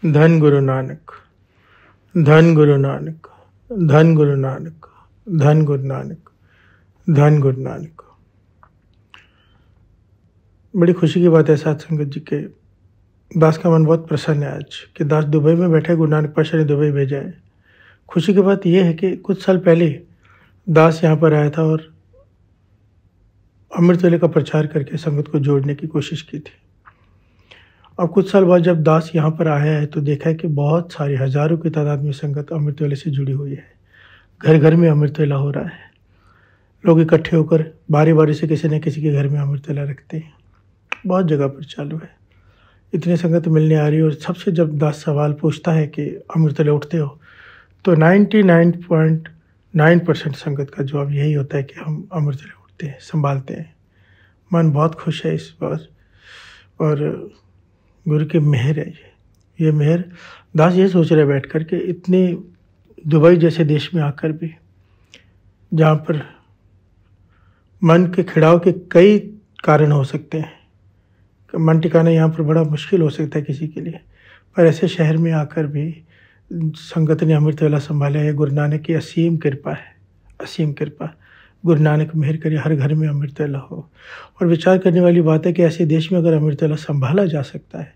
धन गुरु नानक, धन गुरु नानक, धन गुरु नानक, धन गुरु नानक, धन गुरु नानक। बड़ी खुशी की बात है साथ संगत जी के दास का मन बहुत प्रसन्न है आज कि दास दुबई में बैठे, गुरु नानक पातशाह ने दुबई भेजा है। खुशी की बात यह है कि कुछ साल पहले दास यहाँ पर आया था और अमृत वेले का प्रचार करके संगत को जोड़ने की कोशिश की थी। अब कुछ साल बाद जब दास यहाँ पर आया है तो देखा है कि बहुत सारी हजारों की तादाद में संगत अमृत वेले से जुड़ी हुई है। घर घर में अमृत वेला हो रहा है। लोग इकट्ठे होकर बारी बारी से किसी न किसी के घर में अमृत वेला रखते हैं। बहुत जगह पर चालू है। इतनी संगत मिलने आ रही है और सबसे जब दास सवाल पूछता है कि अमृत वेले उठते हो तो 99.9% संगत का जवाब यही होता है कि हम अमृत वेले उठते हैं, संभालते हैं। मन बहुत खुश है इस बार और गुरु की मेहर है। ये मेहर दास ये सोच रहे बैठ कर के इतने दुबई जैसे देश में आकर भी जहाँ पर मन के खिड़ाव के कई कारण हो सकते हैं, मन टिकाना यहाँ पर बड़ा मुश्किल हो सकता है किसी के लिए, पर ऐसे शहर में आकर भी संगत ने अमृत वेला संभाला है। गुरु नानक की असीम कृपा है, असीम कृपा। गुरु नानक मेहर करे हर घर में अमृत वेला हो। और विचार करने वाली बात है कि ऐसे देश में अगर अमृत वेला संभाला जा सकता है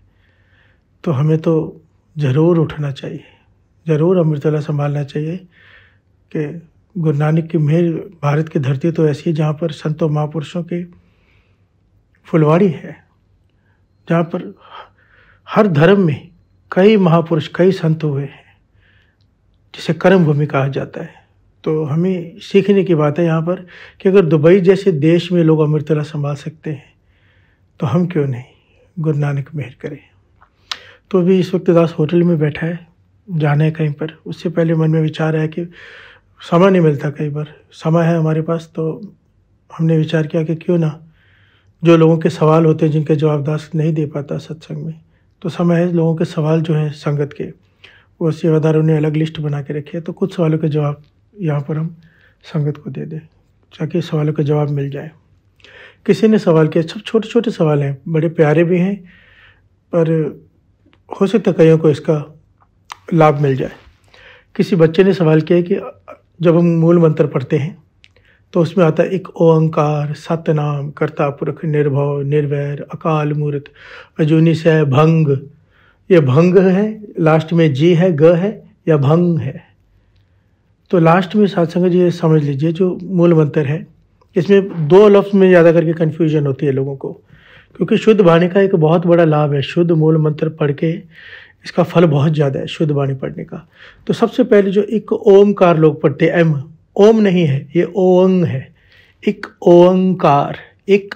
तो हमें तो ज़रूर उठना चाहिए, ज़रूर अमृत वेला संभालना चाहिए कि गुरु नानक की मेहर। भारत की धरती तो ऐसी है जहाँ पर संतों महापुरुषों के फुलवाड़ी है, जहाँ पर हर धर्म में कई महापुरुष, कई संत हुए हैं, जिसे कर्म भूमि कहा जाता है। तो हमें सीखने की बात है यहाँ पर कि अगर दुबई जैसे देश में लोग अमृत वेला संभाल सकते हैं तो हम क्यों नहीं। गुरु नानक मेहर करें। तो भी इस वक्त दास होटल में बैठा है, जाना है कहीं पर। उससे पहले मन में विचार आया कि समय नहीं मिलता, कई बार समय है हमारे पास, तो हमने विचार किया कि क्यों ना जो लोगों के सवाल होते हैं जिनके जवाब दास नहीं दे पाता सत्संग में, तो समय है लोगों के सवाल जो है संगत के, वो सेवादारों ने अलग लिस्ट बना के रखी है। तो कुछ सवालों के जवाब यहाँ पर हम संगत को दे दें ताकि सवालों के जवाब मिल जाए। किसी ने सवाल किया, सब छोटे छोटे सवाल हैं, बड़े प्यारे भी हैं, पर हो सकता है कईयों को इसका लाभ मिल जाए। किसी बच्चे ने सवाल किया कि जब हम मूल मंत्र पढ़ते हैं तो उसमें आता है एक ओंकार, सतनाम, कर्ता पुरख, निर्भव, निर्वैर, अकाल मूर्त, अजूनी से भंग। ये भंग है, लास्ट में जी है, ग है, या भंग है। तो लास्ट में सत्संग जी समझ लीजिए जो मूल मंत्र है, इसमें दो लफ्ज़ में ज़्यादा करके कन्फ्यूजन होती है लोगों को, क्योंकि शुद्ध वाणी का एक बहुत बड़ा लाभ है। शुद्ध मूल मंत्र पढ़ के इसका फल बहुत ज़्यादा है शुद्ध वाणी पढ़ने का। तो सबसे पहले जो एक ओमकार लोग पढ़ते हैं, एम, ओम नहीं है, ये ओंग है। एक ओंकार, एक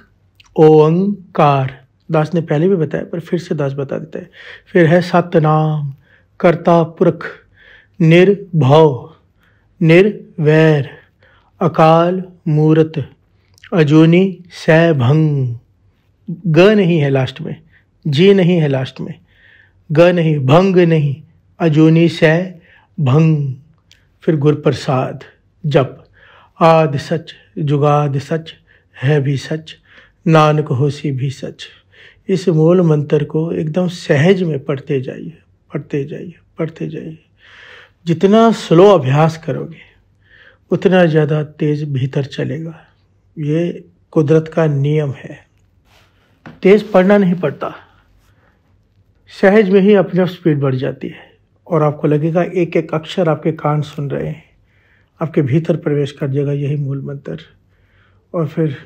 ओंकार। दास ने पहले भी बताया पर फिर से दास बता देता है। फिर है सतनाम, कर्ता पुरख, निर्भव, निर्वैर, अकाल मूर्त, अजूनी सैभंग। ग नहीं है लास्ट में, जी नहीं है लास्ट में, ग नहीं, भंग नहीं, अजूनी सै भंग। फिर गुर प्रसाद जप, आद सच, जुगाद सच, है भी सच, नानक होसी भी सच। इस मूल मंत्र को एकदम सहज में पढ़ते जाइए, पढ़ते जाइए, पढ़ते जाइए। जितना स्लो अभ्यास करोगे उतना ज़्यादा तेज भीतर चलेगा। ये कुदरत का नियम है। तेज पढ़ना नहीं पड़ता, सहज में ही अपने आप स्पीड बढ़ जाती है और आपको लगेगा एक एक अक्षर आपके कान सुन रहे हैं, आपके भीतर प्रवेश कर जाएगा यही मूल मंत्र। और फिर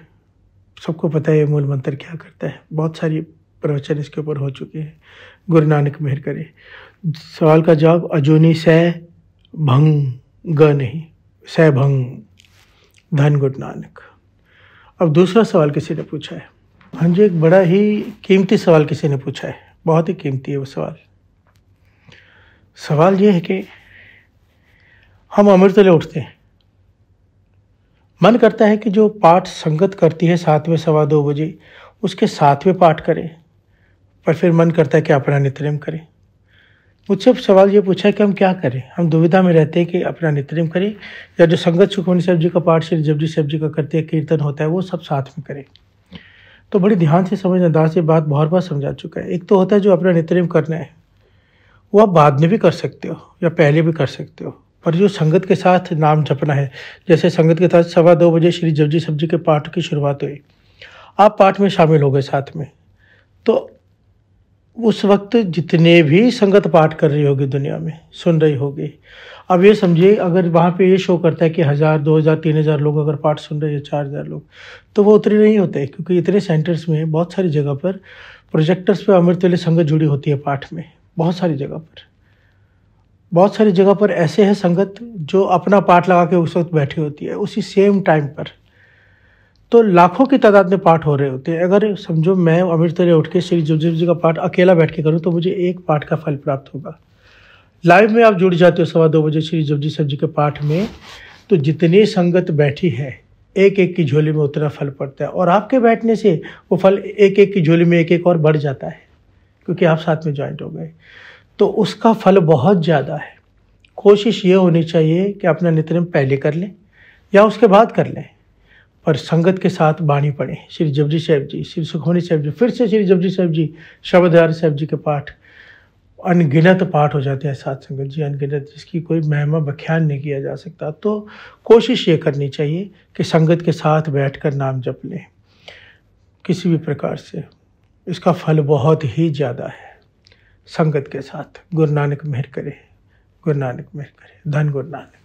सबको पता है ये मूल मंत्र क्या करता है। बहुत सारी प्रवचन इसके ऊपर हो चुके हैं। गुरु नानक मेहर करे। सवाल का जवाब अजूनी सै भंग, ग नहीं, सै भंग, धन गुरु नानक। अब दूसरा सवाल किसी ने पूछा है। हाँ जी, एक बड़ा ही कीमती सवाल किसी ने पूछा है, बहुत ही कीमती है वो सवाल। सवाल ये है कि हम अमृत वेले उठते हैं, मन करता है कि जो पाठ संगत करती है 7वें 2:15 बजे उसके 7वें पाठ करें, पर फिर मन करता है कि अपना नित्यनेम करें। मुझसे सवाल ये पूछा है कि हम क्या करें। हम दुविधा में रहते हैं कि अपना नित्यनेम करें या जो संगत सुखमनी साहब जी का पाठ श्री जपजी साहब जी का करते हैं, कीर्तन होता है, वो सब साथ में करें। तो बड़ी ध्यान से समझना, दास ये बात बहुत बार समझा चुका है। एक तो होता है जो अपना नित्यनेम करना है, वो आप बाद में भी कर सकते हो या पहले भी कर सकते हो, पर जो संगत के साथ नाम जपना है, जैसे संगत के साथ 2:15 श्री जपजी सब जी के पाठ की शुरुआत हुई, आप पाठ में शामिल हो गए साथ में, तो उस वक्त जितने भी संगत पाठ कर रही होगी दुनिया में, सुन रही होगी, अब ये समझिए अगर वहाँ पे ये शो करता है कि 1000, 2000, 3000 लोग अगर पाठ सुन रहे हैं, 4000 लोग, तो वो उतने नहीं होते, क्योंकि इतने सेंटर्स में बहुत सारी जगह पर प्रोजेक्टर्स पे अमृतवेले संगत जुड़ी होती है पाठ में, बहुत सारी जगह पर ऐसे है संगत जो अपना पाठ लगा के उस वक्त बैठी होती है उसी सेम टाइम पर, तो लाखों की तादाद में पाठ हो रहे होते हैं। अगर समझो मैं अमृतवेले उठ के श्री जपजी जी का पाठ अकेला बैठ के करूँ तो मुझे एक पाठ का फल प्राप्त होगा। लाइव में आप जुड़ जाते हो 2:15 श्री जपजी सब जी के पाठ में, तो जितनी संगत बैठी है एक एक की झोली में उतना फल पड़ता है, और आपके बैठने से वो फल एक एक की झोली में एक एक और बढ़ जाता है, क्योंकि आप साथ में ज्वाइंट हो गए, तो उसका फल बहुत ज़्यादा है। कोशिश ये होनी चाहिए कि अपना नित्यनेम पहले कर लें या उसके बाद कर लें, पर संगत के साथ बाणी पढ़ें। श्री जपजी साहिब जी, श्री सुखमनी साहिब जी, फिर से श्री जपजी साहिब जी, शब्दधारी साहिब जी के पाठ, अनगिनत पाठ हो जाते हैं साथ संगत जी, अनगिनत, जिसकी कोई महिमा बख्यान नहीं किया जा सकता। तो कोशिश ये करनी चाहिए कि संगत के साथ बैठकर नाम जप लें किसी भी प्रकार से, इसका फल बहुत ही ज़्यादा है संगत के साथ। गुरु नानक मेहर करे, गुरु नानक मेहर करे, धन गुरु नानक।